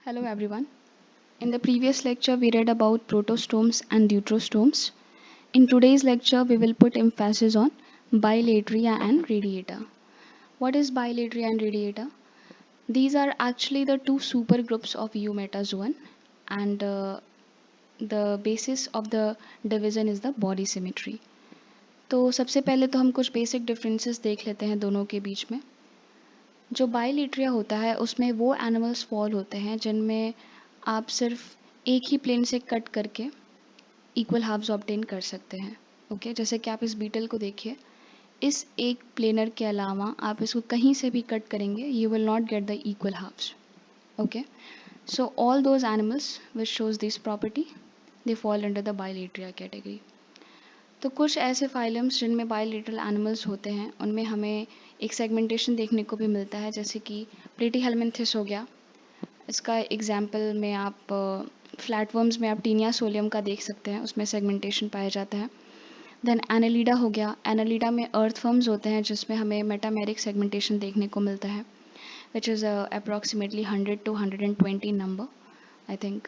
Hello everyone. In the previous lecture, we read about protostomes and deuterostomes. In today's lecture, we will put emphasis on bilateria and radiata. What is bilateria and radiata? These are actually the two supergroups of eumetazoan, and the basis of the division is the body symmetry. तो सबसे पहले तो हम कुछ basic differences देख लेते हैं दोनों के बीच में. जो बाइलेट्रिया होता है उसमें वो एनिमल्स फॉल होते हैं जिनमें आप सिर्फ एक ही प्लेन से कट करके इक्वल हाफ्स ऑब्टेन कर सकते हैं. ओके, जैसे कि आप इस बीटल को देखिए, इस एक प्लेनर के अलावा आप इसको कहीं से भी कट करेंगे, you will not get the equal halves. Okay, so all those animals which shows this property they fall under the bilateria category. तो कुछ ऐसे फाइलम्स जिनमें बाइलेटरल एनिमल्स होते हैं उनमें हमें एक सेगमेंटेशन देखने को भी मिलता है, जैसे कि प्लेटीहेलमिन्थिस हो गया. इसका एग्जाम्पल में आप फ्लैटवर्म्स में आप टीनिया सोलियम का देख सकते हैं, उसमें सेगमेंटेशन पाया जाता है. देन एनालीडा हो गया. एनालीडा में अर्थवर्म्स होते हैं जिसमें हमें मेटामेरिक सेगमेंटेशन देखने को मिलता है, which is approximately 100 to 120 number, I think.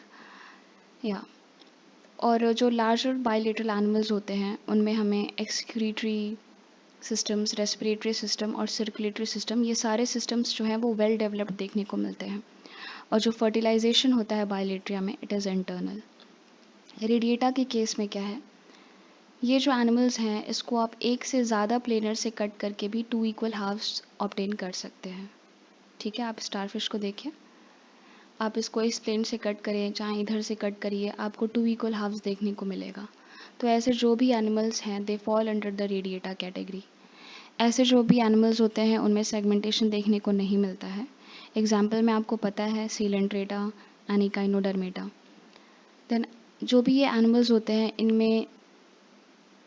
या और जो लार्जर बाइलेटरल एनिमल्स होते हैं उनमें हमें एक्सक्रीटरी सिस्टम्स, रेस्पिरेटरी सिस्टम और सर्कुलेटरी सिस्टम, ये सारे सिस्टम्स जो हैं वो वेल डेवलप्ड देखने को मिलते हैं. और जो फर्टिलाइजेशन होता है बाइलेट्रिया में, इट इज़ इंटरनल. रेडिएटा के केस में क्या है, ये जो एनिमल्स हैं इसको आप एक से ज़्यादा प्लेनर से कट करके भी 2 इक्वल हाफ्स ऑब्टेन कर सकते हैं. ठीक है, आप स्टारफिश को देखिए, आप इसको इस प्लेन से कट करें चाहे इधर से कट करिए, आपको 2 इक्वल हाफ्स देखने को मिलेगा. तो ऐसे जो भी एनिमल्स हैं they fall under the radiata category. ऐसे जो भी एनिमल्स होते हैं उनमें सेगमेंटेशन देखने को नहीं मिलता है. एग्जाम्पल में आपको पता है सीलेंट्रेटा, एनिकाइनोडर्मेटा. देन जो भी ये एनिमल्स होते हैं इनमें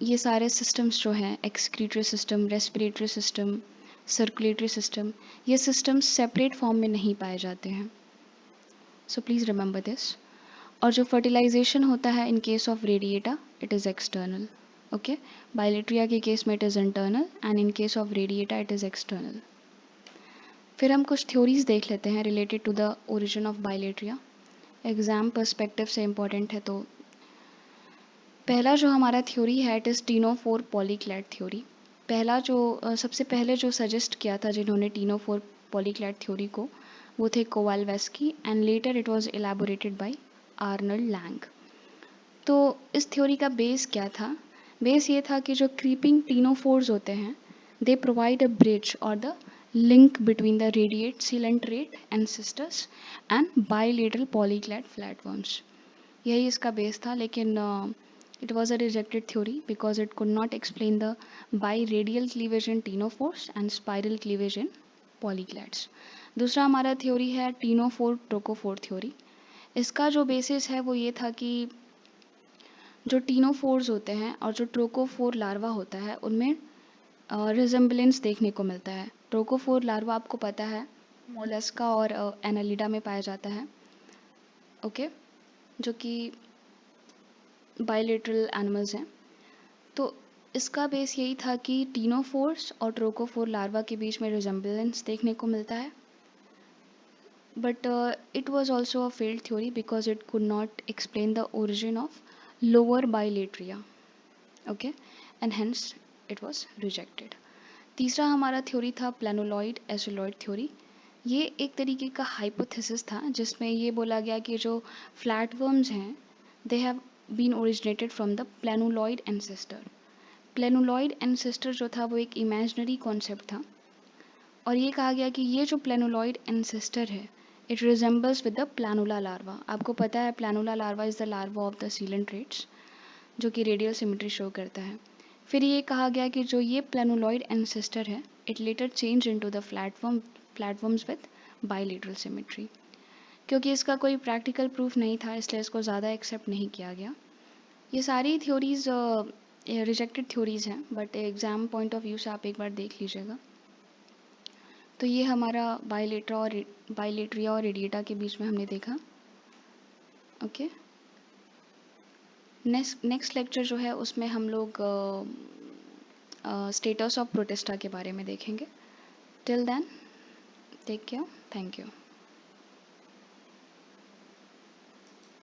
ये सारे सिस्टम्स जो हैं, excretory system, respiratory system, circulatory system, ये सिस्टम्स सेपरेट फॉर्म में नहीं पाए जाते हैं. So please remember this. और जो फर्टिलाइजेशन होता है in case of radiata, it is external. Okay, bilateria के केस में it is internal and in case of radiata it is external. फिर हम कुछ थ्योरीज देख लेते हैं related to the origin of bilateria. Exam perspective से इम्पॉर्टेंट है. तो पहला जो हमारा थ्योरी है इट इज़ टीनोफोर पॉलीक्लैड थ्योरी. पहला जो सबसे पहले जो सजेस्ट किया था जिन्होंने टीनोफोर पॉलीक्लैड थ्योरी को, वो थे Kowalevsky and later it was elaborated by Arnold Lang. तो इस थ्योरी का बेस क्या था? बेस ये था कि जो क्रीपिंग टीनोफोर्स होते हैं दे प्रोवाइड अ ब्रिज और the link between the radiate coelenterate ancestors and bilateral polyclad flatworms. यही इसका बेस था, लेकिन it was a rejected theory because it could not explain the biradial cleavage in ctenophores and spiral cleavage in polyclads. दूसरा हमारा theory है ctenophore trochophore theory. इसका जो basis है वो ये था कि जो टीनोफोर्स होते हैं और जो ट्रोकोफोर लार्वा होता है उनमें रिजेम्बलेंस देखने को मिलता है. ट्रोकोफोर लार्वा आपको पता है मोलस्का और एनालिडा में पाया जाता है. ओके, जो कि बाइलेटरल एनिमल्स हैं. तो इसका बेस यही था कि टीनोफोर्स और ट्रोकोफोर लार्वा के बीच में रिजेम्बलेंस देखने को मिलता है. But it was also a failed theory because it could not explain the origin of lower bilateria. Okay, and hence it was rejected. तीसरा हमारा थ्योरी था प्लानोलॉइड एसोलॉइड थ्योरी. ये एक तरीके का हाइपोथेसिस था जिसमें ये बोला गया कि जो फ्लैटवर्म्स हैं they have been originated from the planuloid ancestor. Planuloid ancestor जो था वो एक इमेजिनरी कॉन्सेप्ट था, और ये कहा गया कि ये जो प्लानोलॉइड एंसेस्टर है it resembles with the planula larva. आपको पता है planula larva is the larva of the coelenterates जो कि रेडियल सिमेट्री शो करता है. फिर ये कहा गया कि जो ये प्लानुलॉइड एंसेस्टर है it later change into the platforms with bilateral symmetry. क्योंकि इसका कोई प्रैक्टिकल प्रूफ नहीं था इसलिए इसको ज़्यादा एक्सेप्ट नहीं किया गया. ये सारी थ्योरीज रिजेक्टेड थ्योरीज हैं, but exam point of view से आप एक बार देख लीजिएगा. तो ये हमारा बाइलेट्रिया और रेडिएटा के बीच में हमने देखा. ओके, नेक्स्ट लेक्चर जो है उसमें हम लोग स्टेटस ऑफ प्रोटिस्टा के बारे में देखेंगे. Till then take care, thank you.